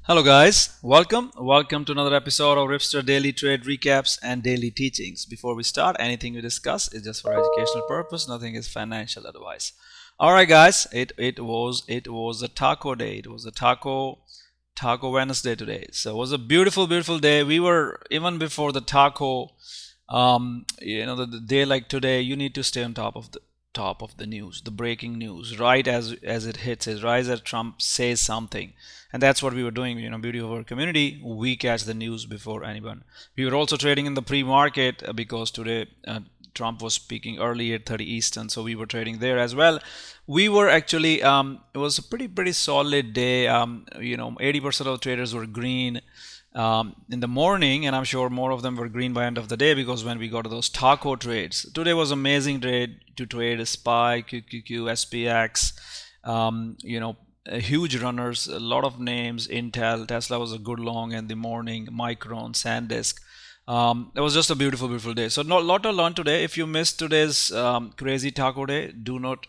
Hello guys, welcome to another episode of Ripster Daily Trade Recaps and Daily Teachings. Before we start, anything we discuss is just for educational purpose, nothing is financial advice. All right guys, it was a taco day. It was a taco Wednesday today. So it was a beautiful day. We were even before the taco the day like today, you need to stay on top of the news, the breaking news, right as it hits, is right as Trump says something, and that's what we were doing. Beauty of our community, we catch the news before anyone. We were also trading in the pre-market because today Trump was speaking early at 30 Eastern, so we were trading there as well. We were actually it was a pretty solid day. 80% of the traders were green in the morning, and I'm sure more of them were green by end of the day, because when we got to those taco trades, today was amazing day to trade SPY, QQQ, SPX, huge runners, a lot of names. Intel, Tesla was a good long in the morning, Micron, SanDisk. It was just a beautiful day. So not lot to learn today. If you missed today's crazy taco day, do not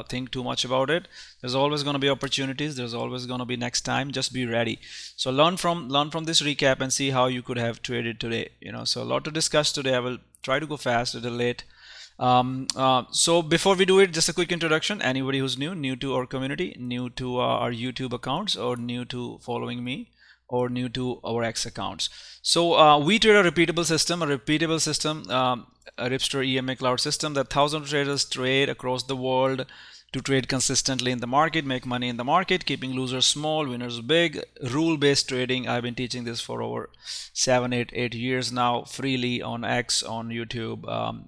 think too much about it. There's always going to be opportunities. There's always going to be next time. Just be ready. So learn from this recap and see how you could have traded today. So a lot to discuss today. I will try to go fast, a little late. So before we do it, just a quick introduction. Anybody who's new to our community, new to our YouTube accounts, or new to following me, or new to our X accounts. So we trade a repeatable system, a Ripster EMA Cloud System that thousands of traders trade across the world to trade consistently in the market, make money in the market, keeping losers small, winners big. Rule-based trading. I've been teaching this for over 8 years now, freely on X, on YouTube.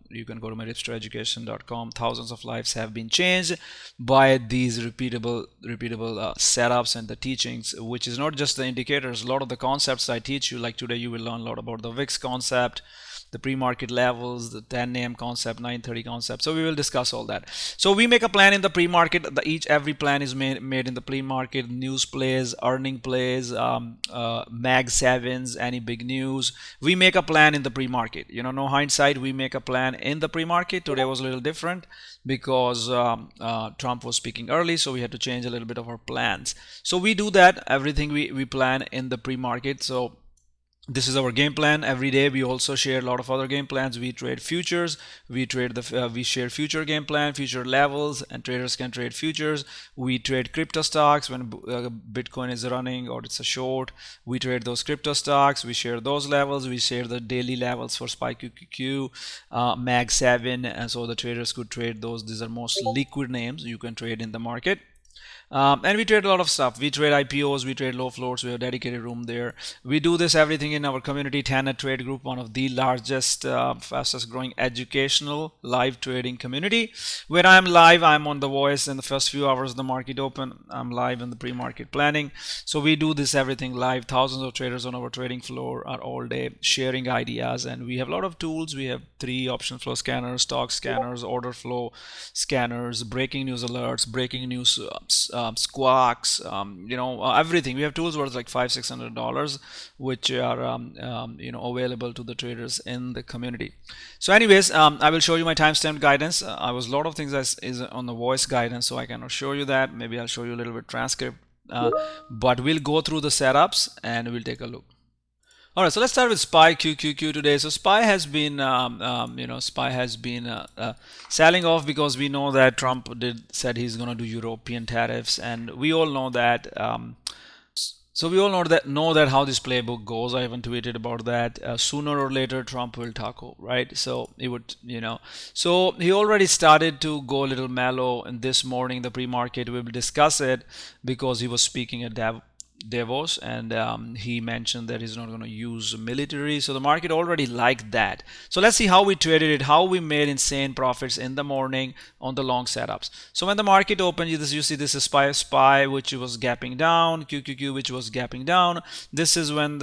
You can go to my ripstereducation.com. Thousands of lives have been changed by these repeatable setups and the teachings, which is not just the indicators. A lot of the concepts I teach you, like today, you will learn a lot about the VIX concept, the pre-market levels, the 10 a.m. concept, 9:30 concept. So we will discuss all that. So we make a plan in the pre-market. Every plan is made in the pre-market. News plays, earning plays, mag sevens, any big news. We make a plan in the pre-market. No hindsight. We make a plan in the pre-market. Today was a little different because Trump was speaking early, so we had to change a little bit of our plans. So we do that. Everything we plan in the pre-market. So this is our game plan. Every day we also share a lot of other game plans. We trade futures, we share future game plan, future levels, and traders can trade futures. We trade crypto stocks when Bitcoin is running or it's a short. We trade those crypto stocks, we share those levels, we share the daily levels for SPY, QQQ, mag 7, and so the traders could trade those. These are most liquid names you can trade in the market. And we trade a lot of stuff. We trade IPOs, we trade low floats, we have a dedicated room there. We do this everything in our community, TANA Trade Group, one of the largest, fastest growing educational live trading community. When I'm live, I'm on the voice in the first few hours of the market open. I'm live in the pre-market planning. So we do this everything live. Thousands of traders on our trading floor are all day sharing ideas, and we have a lot of tools. We have 3 option flow scanners, stock scanners, order flow scanners, breaking news alerts, breaking news squawks, everything. We have tools worth like $500-600, which are available to the traders in the community. So anyways, I will show you my timestamp guidance. I was a lot of things is on the voice guidance, so I cannot show you that. Maybe I'll show you a little bit transcript, but we'll go through the setups and we'll take a look. All right, so let's start with SPY QQQ today. So SPY has been, selling off because we know that Trump said he's going to do European tariffs, and we all know that. So we all know that how this playbook goes. I haven't tweeted about that. Sooner or later, Trump will tackle, right? So he would, So he already started to go a little mellow, and this morning the pre-market we will discuss it because he was speaking at Davos, and he mentioned that he's not going to use military, so the market already liked that. So let's see how we traded it, how we made insane profits in the morning on the long setups. So when the market opened, you see this is SPY which was gapping down, QQQ which was gapping down. This is when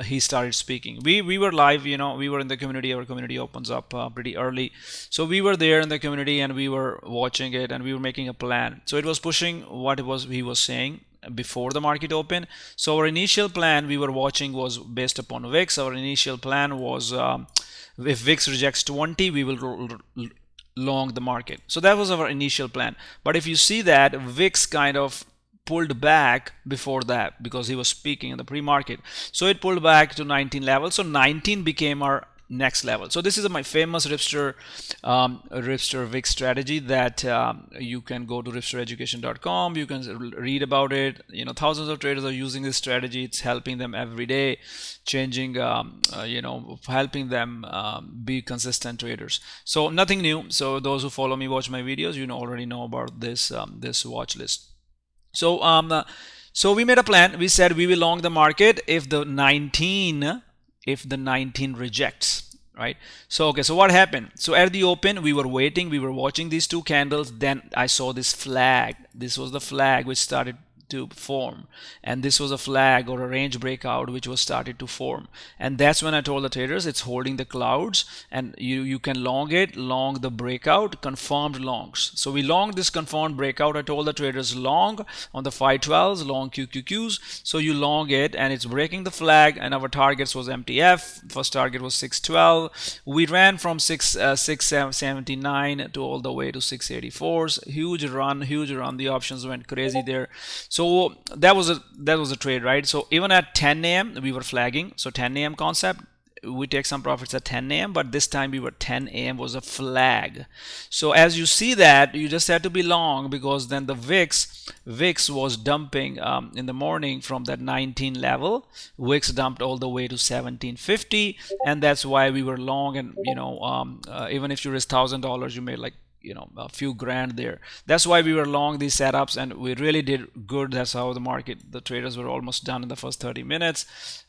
he started speaking. We were live, we were in the community. Our community opens up pretty early, so we were there in the community and we were watching it and we were making a plan. So it was pushing what he was saying before the market open. So our initial plan we were watching was based upon VIX. Our initial plan was if VIX rejects 20, we will long the market. So that was our initial plan. But if you see that VIX kind of pulled back before that because he was speaking in the pre-market. So it pulled back to 19 level. So 19 became our next level. So this is my famous Ripster VIX strategy that you can go to ripstereducation.com. You can read about it. You know, thousands of traders are using this strategy. It's helping them every day, changing, you know, helping them be consistent traders. So nothing new. So those who follow me, watch my videos, you know, already know about this this watch list. So we made a plan. We said we will long the market if the 19 rejects, right? So okay, so what happened? So at the open, we were waiting, we were watching these two candles. Then I saw this flag. This was the flag which started to form, and this was a flag or a range breakout which was started to form. And that's when I told the traders it's holding the clouds, and you can long it, long the breakout, confirmed longs. So we longed this confirmed breakout. I told the traders long on the 512s, long QQQs. So you long it, and it's breaking the flag, and our targets was MTF. First target was 612. We ran from 679 to all the way to 684s. Huge run. The options went crazy there. So that was a trade, right? So even at 10 a.m. we were flagging. So 10 a.m. concept, we take some profits at 10 a.m. but this time we were 10 a.m. was a flag. So as you see that, you just had to be long, because then the VIX was dumping in the morning from that 19 level. VIX dumped all the way to 1750, and that's why we were long. And you know, even if you risk $1,000, you made like, you know, a few grand there. That's why we were long these setups, and we really did good. That's how the traders were almost done in the first 30 minutes.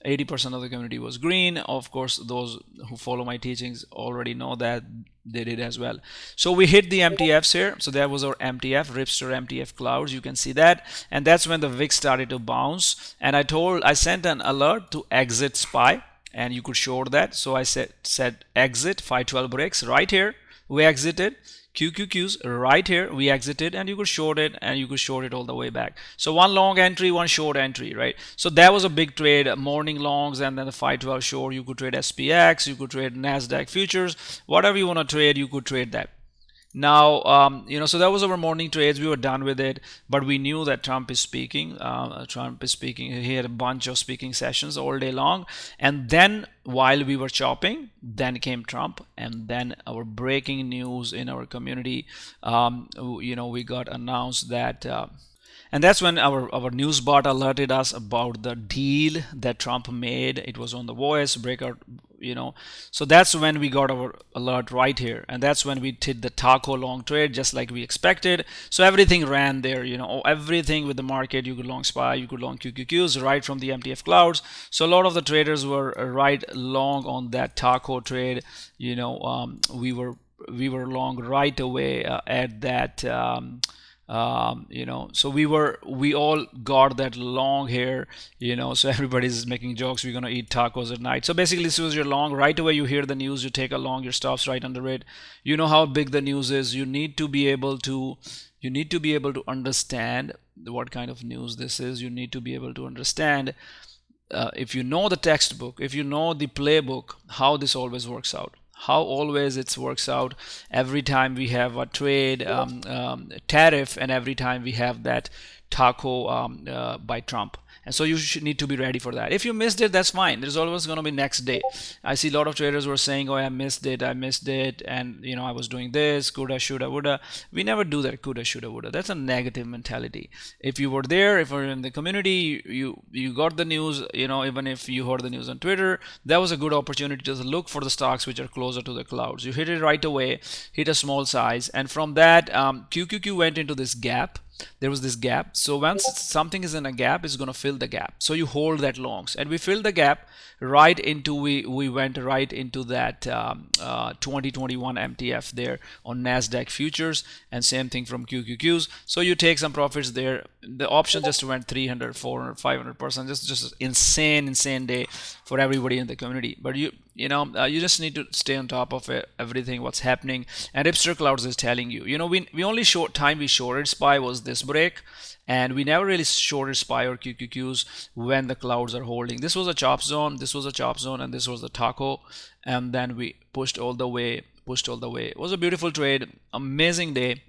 80% of the community was green. Of course, those who follow my teachings already know that they did as well. So we hit the MTFs here. So that was our MTF, Ripster MTF clouds. You can see that, and that's when the VIX started to bounce. And I sent an alert to exit SPY, and you could short that. So I said exit 512 breaks right here. We exited. QQQs right here, we exited, and you could short it, and you could short it all the way back. So one long entry, one short entry, right? So that was a big trade, morning longs, and then the 512 short. You could trade SPX, you could trade NASDAQ futures, whatever you want to trade, you could trade that. Now, you know, so that was our morning trades. We were done with it, but we knew that Trump is speaking. He had a bunch of speaking sessions all day long. And then while we were chopping, then came Trump, and then our breaking news in our community, you know, we got announced that and that's when our news bot alerted us about the deal that Trump made. It was on the voice breakout, you know. So that's when we got our alert right here, and that's when we did the taco long trade just like we expected. So everything ran there, you know, everything with the market. You could long SPY, you could long QQQs right from the MTF clouds. So a lot of the traders were right long on that taco trade. You know, we were long right away at that. You know, so we all got that long here, you know. So everybody's making jokes, we're gonna eat tacos at night. So basically this was your long. Right away you hear the news, you take a long, your stops right under it. You know how big the news is. You need to be able to understand what kind of news this is. You need to be able to understand, if you know the textbook, if you know the playbook, how this always works out. How always it works out every time we have a trade tariff, and every time we have that taco by Trump. And so you should need to be ready for that. If you missed it, that's fine. There's always going to be next day. I see a lot of traders were saying, oh, I missed it, and you know, I was doing this, coulda, shoulda, woulda. We never do that, coulda, shoulda, woulda. That's a negative mentality. If you were there, if you were in the community, you got the news, you know, even if you heard the news on Twitter, that was a good opportunity to look for the stocks which are closer to the clouds. You hit it right away, hit a small size, and from that, QQQ went into this gap. There was this gap. So once something is in a gap, it's going to fill the gap. So you hold that longs, and we filled the gap right into, we went right into that 2021 MTF there on NASDAQ futures, and same thing from QQQs. So you take some profits there. The option just went 300, 400, 500%. Just insane day for everybody in the community. But you know, you just need to stay on top of it, everything what's happening. And Ripster Clouds is telling you, you know, we only we shorted SPY was this break, and we never really shorted SPY or QQQs when the clouds are holding. This was a chop zone, this was a chop zone, and this was the taco, and then we pushed all the way pushed all the way. It was a beautiful trade, amazing day.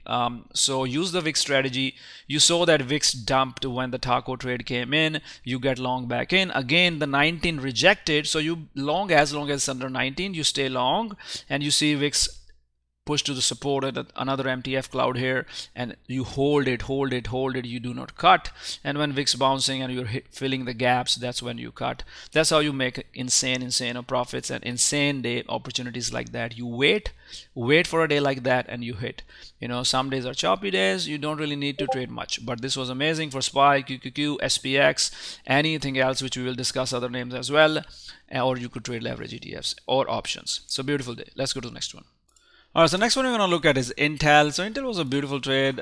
So use the VIX strategy. You saw that VIX dumped when the taco trade came in. You get long back in. Again, the 19 rejected. So you long as it's under 19, you stay long, and you see VIX push to the support at another MTF cloud here, and you hold it, you do not cut. And when VIX bouncing and you're filling the gaps, that's when you cut. That's how you make insane profits and insane day opportunities like that. You wait for a day like that and you hit. Some days are choppy days, you don't really need to trade much, but this was amazing for SPY, QQQ, SPX, anything else, which we will discuss other names as well, or you could trade leverage ETFs or options. So beautiful day. Let's go to the next one. All right, so next one we're going to look at is Intel. So Intel was a beautiful trade.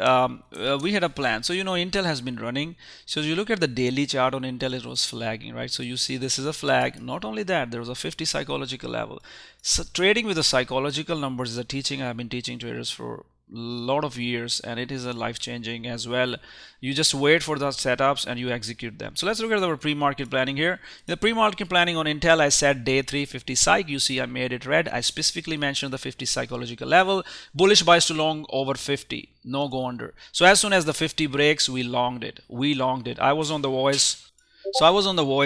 We had a plan. So Intel has been running. So you look at the daily chart on Intel, it was flagging, right? So you see this is a flag. Not only that, there was a 50 psychological level. So trading with the psychological numbers is a teaching I've been teaching traders for lot of years, and it is a life-changing as well. You just wait for the setups and you execute them. So let's look at our pre-market planning here. In the pre-market planning on Intel, I said day 3 50 psych. You see I made it red. I specifically mentioned the 50 psychological level. Bullish bias to long over 50, no go under. So as soon as the 50 breaks, we longed it. I was on the voice.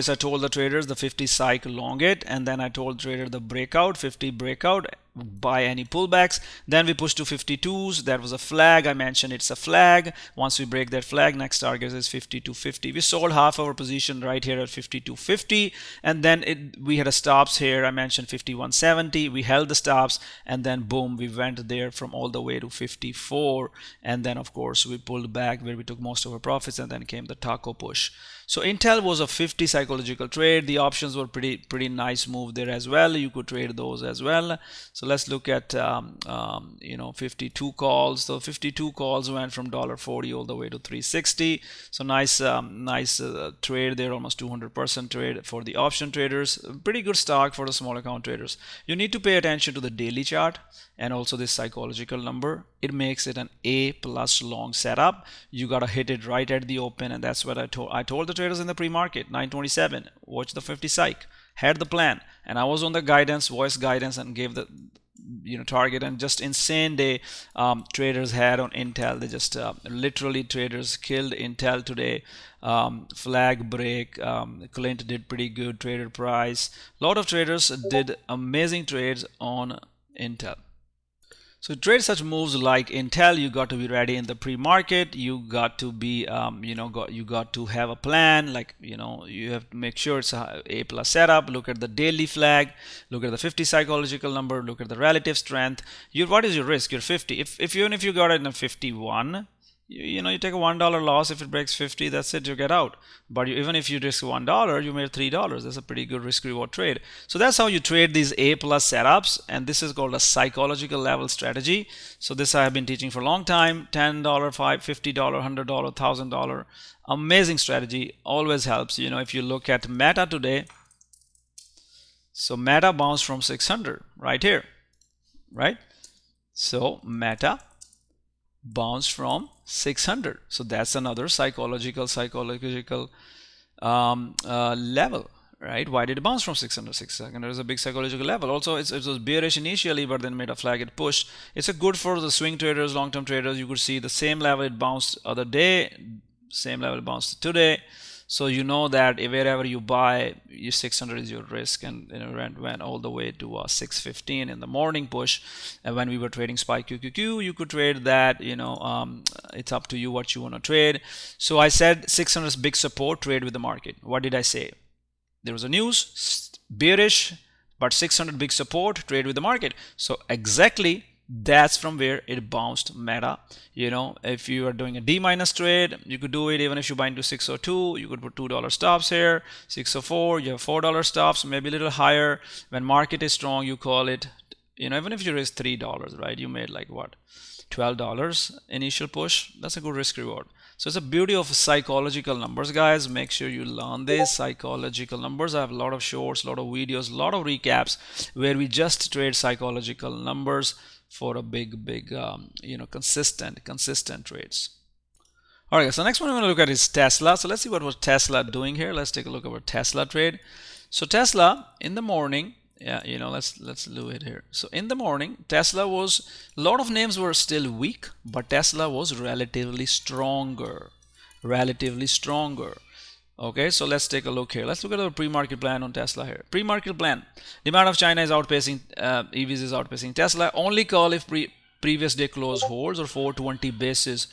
I told the traders the 50 psych long it, and then I told trader the breakout, 50 breakout, buy any pullbacks. Then we pushed to 52s. That was a flag. I mentioned it's a flag. Once we break that flag, next target is 52.50. We sold half our position right here at 52.50, and then we had a stops here. I mentioned 51.70. We held the stops, and then boom, we went there from all the way to 54, and then of course we pulled back where we took most of our profits, and then came the taco push. So Intel was a 50 psychological trade. The options were pretty nice move there as well. You could trade those as well. So let's look at 52 calls. So 52 calls went from $1.40 all the way to 360. So nice trade there, almost 200% trade for the option traders. Pretty good stock for the small account traders. You need to pay attention to the daily chart and also this psychological number. It makes it an A+ long setup. You gotta hit it right at the open, and that's what I told the traders in the pre-market. 927, watch the 50 psych. Had the plan, and I was on the guidance, voice guidance, and gave the target. And just insane day traders had on Intel. They just literally traders killed Intel today. Flag break. Clint did pretty good. Trader price. A lot of traders did amazing trades on Intel. So to trade such moves like Intel, you got to be ready in the pre-market. You got to be, you got to have a plan. Like, you have to make sure it's a A+ setup. Look at the daily flag. Look at the 50 psychological number. Look at the relative strength. What is your risk? You're 50. Even if you got it in a 51, you take a $1 loss. If it breaks 50, that's it, you get out. But even if you risk $1, you made $3. That's a pretty good risk reward trade. So that's how you trade these A+ setups, and this is called a psychological level strategy. So this I have been teaching for a long time. $10, $5, $50, $100, $1,000. Amazing strategy, always helps. If you look at Meta today, so Meta bounced from 600 right here, right? So Meta bounced from 600. So that's another psychological level, right? Why did it bounce from 600? 600 is a big psychological level. Also, it was bearish initially, but then made a flag, it pushed. It's a good for the swing traders, long-term traders. You could see the same level it bounced other day, same level it bounced today. So you know that wherever you buy, your 600 is your risk, and it went all the way to 615 in the morning push. And when we were trading SPY QQQ, you could trade that. It's up to you what you want to trade. So I said 600 is big support, trade with the market. What did I say? There was a news, bearish, but 600 big support, trade with the market. So exactly. That's from where it bounced Meta. If you are doing a D- trade, you could do it. Even if you buy into 602, you could put $2 stops here. 604, you have $4 stops, maybe a little higher. When market is strong, you call it, even if you raise $3, right? You made like what? $12 initial push. That's a good risk reward. So it's a beauty of psychological numbers, guys. Make sure you learn these psychological numbers. I have a lot of shorts, a lot of videos, a lot of recaps where we just trade psychological numbers for a big consistent trades. All right, so next one we're going to look at is Tesla. So let's see what was Tesla doing here. Let's take a look at our Tesla trade. So Tesla in the morning, Yeah, let's do it here. So in the morning, Tesla was, a lot of names were still weak, but Tesla was relatively stronger. Relatively stronger. Okay, so let's take a look here. Let's look at the pre-market plan on Tesla here. Pre-market plan. Demand of China is outpacing, EVs is outpacing Tesla. Only call if previous day close holds or 420 basis.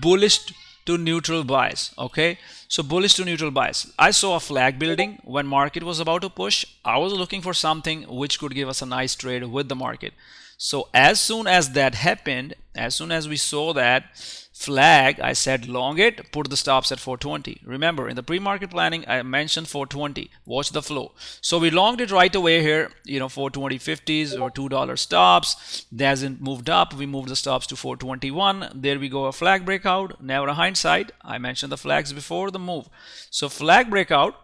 Bullish to neutral bias. Okay, so bullish to neutral bias. I saw a flag building when market was about to push. I was looking for something which could give us a nice trade with the market. So as soon as that happened, as soon as we saw that flag, I said long it, put the stops at 420. Remember, in the pre-market planning, I mentioned 420. Watch the flow. So we longed it right away here, 420 50s or $2 stops. That hasn't moved up. We moved the stops to 421. There we go, a flag breakout. Never a hindsight. I mentioned the flags before the move. So flag breakout,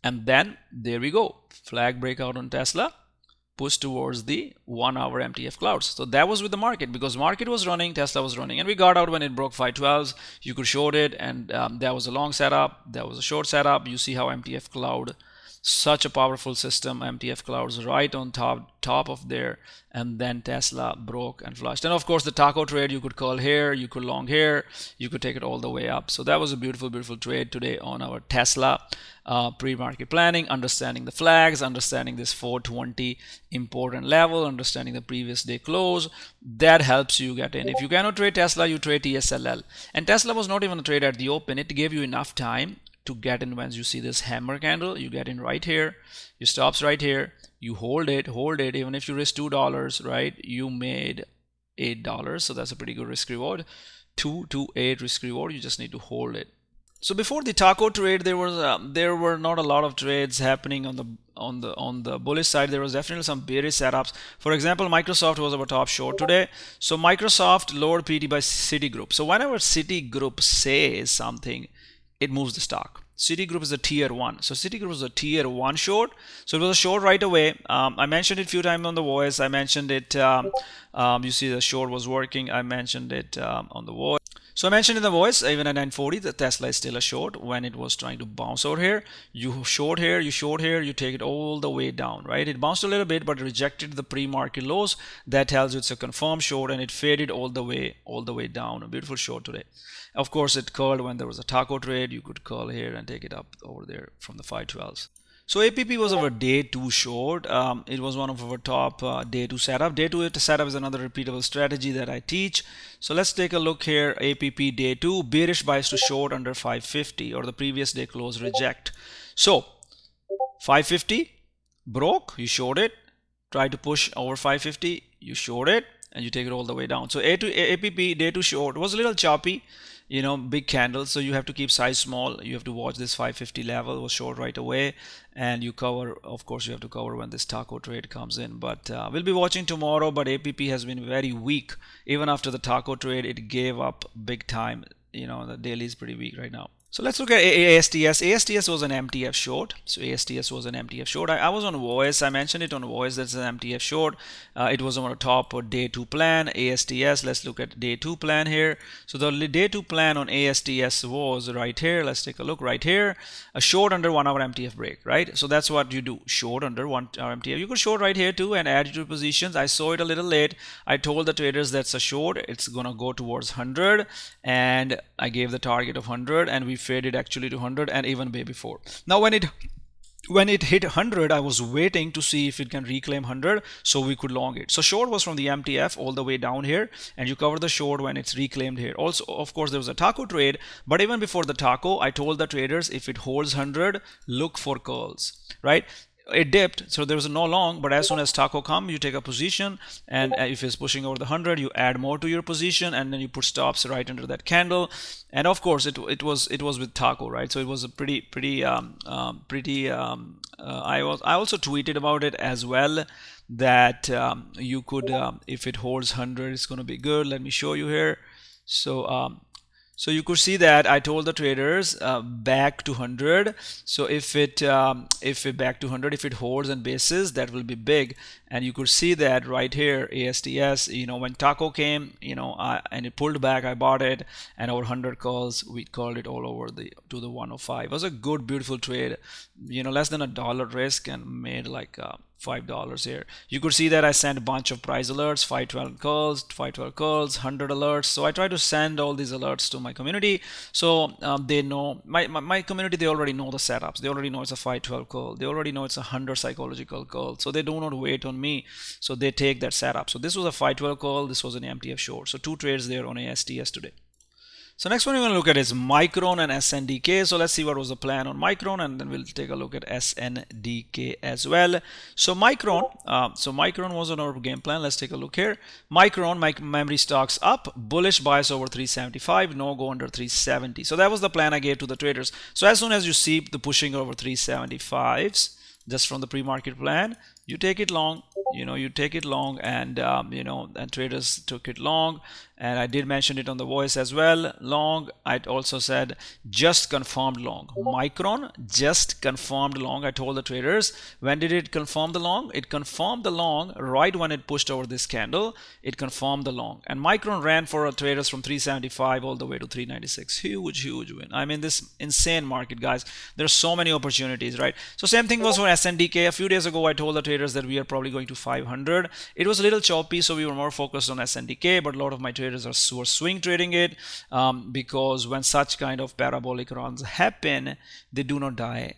and then there we go. Flag breakout on Tesla. Push towards the 1 hour MTF clouds. So that was with the market, because market was running, Tesla was running, and we got out when it broke 512s. You could short it, and that was a long setup, that was a short setup. You see how MTF cloud, such a powerful system, MTF clouds right on top of there, and then Tesla broke and flushed. And of course the taco trade, you could call here, you could long here, you could take it all the way up. So that was a beautiful trade today on our Tesla pre-market planning, understanding the flags, understanding this 420 important level, understanding the previous day close. That helps you get in. If you cannot trade Tesla, you trade TSLL. And Tesla was not even a trade at the open. It gave you enough time to get in. Once you see this hammer candle, you get in right here, you stops right here, you hold it. Even if you risk $2, right, you made $8. So that's a pretty good risk reward. 2 to 8 risk reward. You just need to hold it. So before the taco trade, there were not a lot of trades happening on the bullish side. There was definitely some bearish setups. For example, Microsoft was our top short today. So Microsoft lowered PT by Citigroup. So whenever Citigroup says something, it moves the stock. Citigroup is a tier 1. So Citigroup is a tier 1 short. So it was a short right away. I mentioned it a few times on the voice. I mentioned it. You see the short was working. I mentioned it on the voice. So I mentioned in the voice, even at 940, the Tesla is still a short when it was trying to bounce over here. You short here, you take it all the way down, right? It bounced a little bit, but rejected the pre-market lows. That tells you it's a confirmed short, and it faded all the way down. A beautiful short today. Of course, it curled when there was a taco trade. You could curl here and take it up over there from the 512s. So APP was our day 2 short. It was one of our top day 2 setup. Day 2 setup is another repeatable strategy that I teach. So let's take a look here. APP day 2, bearish bias to short under 550 or the previous day close reject. So 550 broke, you short it. Try to push over 550, you short it, and you take it all the way down. So APP day 2 short was a little choppy. Big candle, so you have to keep size small. You have to watch this 550 level. Was short right away, and you cover, of course you have to cover when this taco trade comes in. But we'll be watching tomorrow. But APP has been very weak. Even after the taco trade, it gave up big time. The daily is pretty weak right now. So let's look at ASTS. ASTS was an MTF short. So ASTS was an MTF short. I was on voice. I mentioned it on voice. That's an MTF short. It was on our top day 2 plan. ASTS. Let's look at day 2 plan here. So the day 2 plan on ASTS was right here. Let's take a look right here. A short under 1 hour MTF break, right? So that's what you do. Short under 1 hour MTF. You could short right here too and add to positions. I saw it a little late. I told the traders that's a short. It's gonna go towards 100, and I gave the target of 100, and we faded actually to 100 and even way before. Now when it hit 100, I was waiting to see if it can reclaim 100 so we could long it. So short was from the MTF all the way down here, and you cover the short when it's reclaimed here. Also, of course, there was a taco trade, but even before the taco, I told the traders if it holds 100, look for calls, right? It dipped, so there was no long, but as soon as taco come, you take a position, and if it's pushing over the 100, you add more to your position, and then you put stops right under that candle. And of course it was with taco, right? So it was a I also tweeted about it as well, that you could if it holds 100, it's going to be good. Let me show you here. So you could see that I told the traders back to 100. So if it back to 100, if it holds and bases, that will be big. And you could see that right here, ASTS. When taco came, and it pulled back, I bought it, and our 100 calls, we called it all over to the 105. It was a good, beautiful trade. Less than $1 risk, and made like $5 here. You could see that I sent a bunch of price alerts, 512 calls, 100 alerts. So I try to send all these alerts to my community, so they know, my community, they already know the setups. They already know it's a 512 call. They already know it's a 100 psychological call. So they do not wait on me. So they take that setup. So this was a 512 call. This was an MTF short. So 2 trades there on ASTS today. So next one we're going to look at is Micron and SNDK. So let's see what was the plan on Micron, and then we'll take a look at SNDK as well. So Micron was on our game plan. Let's take a look here. Micron, my memory stocks up, bullish bias over 375, no go under 370. So that was the plan I gave to the traders. So as soon as you see the pushing over 375s, just from the pre-market plan, you take it long. You take it long, and and traders took it long, and I did mention it on the voice as well. Long, I also said just confirmed long. Micron just confirmed long. I told the traders, when did it confirm the long? It confirmed the long right when it pushed over this candle. It confirmed the long, and Micron ran for traders from 375 all the way to 396. Huge win. I mean, this insane market, guys. There's so many opportunities, right? So same thing was for SNDK. A few days ago I told the traders that we are probably going to 500. It was a little choppy, so we were more focused on SNDK, but a lot of my traders were swing trading it, because when such kind of parabolic runs happen, they do not die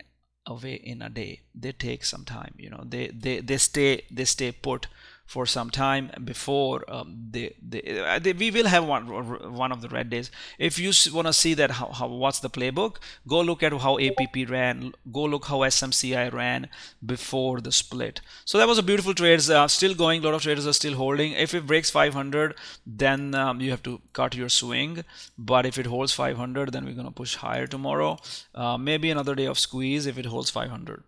away in a day. They take some time. They stay put for some time before we will have one of the red days. If you want to see that how what's the playbook, go look at how APP ran, go look how SMCI ran before the split. So that was a beautiful trade, still going. A lot of traders are still holding. If it breaks 500, then you have to cut your swing, but if it holds 500, then we're going to push higher tomorrow. Maybe another day of squeeze if it holds 500.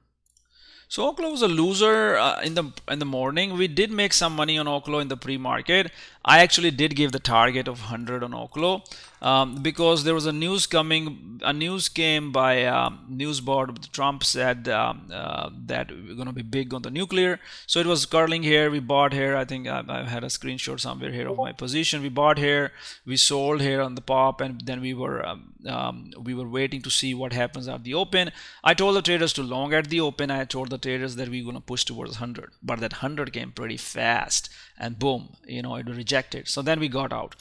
So OKLO was a loser in the morning. We did make some money on OKLO in the pre-market. I actually did give the target of 100 on OKLO because there was a news coming. A news came by news board. Trump said that we're going to be big on the nuclear. So it was curling here. We bought here. I think I had a screenshot somewhere here of my position. We bought here. We sold here on the pop, and then we were waiting to see what happens at the open. I told the traders to long at the open. I told the traders that we're going to push towards 100, but that 100 came pretty fast, and boom, it rejected. So then we got out.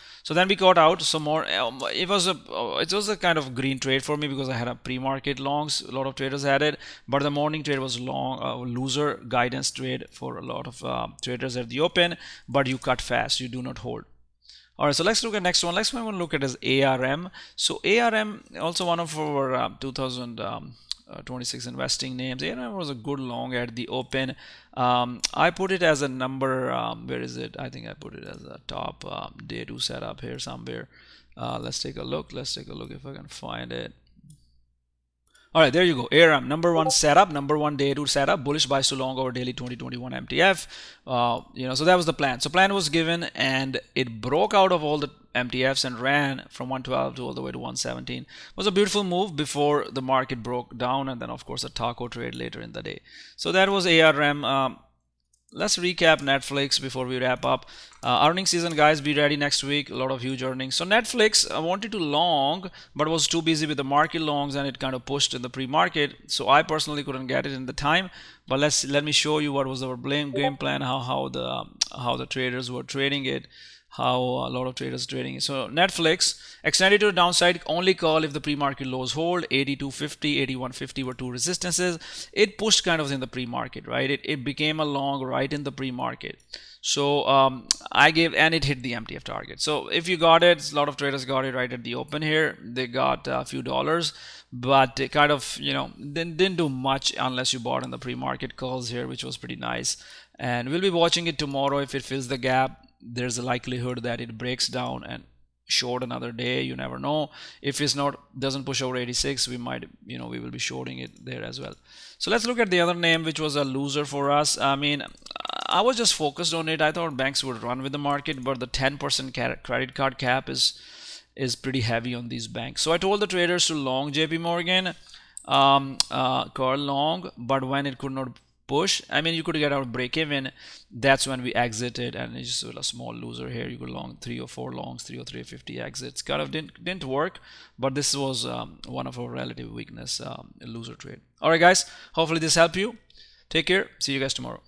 Some more. It was a kind of green trade for me because I had a pre-market longs. A lot of traders had it, but the morning trade was long, loser guidance trade for a lot of traders at the open. But you cut fast. You do not hold. All right, so let's look at next one. Next one I want to look at is ARM. So ARM, also one of our 2026 investing names. ARM was a good long at the open. I put it as a number. Where is it? I think I put it as a top day 2 setup here somewhere. Let's take a look. Let's take a look if I can find it. All right, there you go. ARM, number 1 setup, number 1 day 2 setup, bullish buys to long over daily 2021 MTF. So that was the plan. So plan was given, and it broke out of all the MTFs and ran from 112 to all the way to 117. It was a beautiful move before the market broke down, and then of course a taco trade later in the day. So that was ARM. Let's recap Netflix before we wrap up. Earnings season, guys, be ready next week. A lot of huge earnings. So Netflix, I wanted to long, but was too busy with the market longs, and it kind of pushed in the pre-market. So I personally couldn't get it in the time. But let me show you what was our game plan, how the traders were trading it, how a lot of traders are trading it. So Netflix extended to the downside, only call if the pre-market lows hold. 82.50, 81.50 were 2 resistances. It pushed kind of in the pre-market, right? It became a long right in the pre-market. So I gave, and it hit the MTF target. So if you got it, a lot of traders got it right at the open here. They got a few dollars, but it kind of didn't do much unless you bought in the pre-market calls here, which was pretty nice. And we'll be watching it tomorrow. If it fills the gap, there's a likelihood that it breaks down and short another day. You never know. If it's doesn't push over 86, we might, we will be shorting it there as well. So let's look at the other name, which was a loser for us. I mean, I was just focused on it. I thought banks would run with the market, but the 10% credit card cap is pretty heavy on these banks. So I told the traders to long JP Morgan, call long, but when it could not push, I mean, you could get out break even. That's when we exited, and it's just a small loser here. You could long 3 or 4 longs, 3 or 350 exits. Kind of didn't work, but this was one of our relative weakness, loser trade. All right, guys. Hopefully this helped you. Take care. See you guys tomorrow.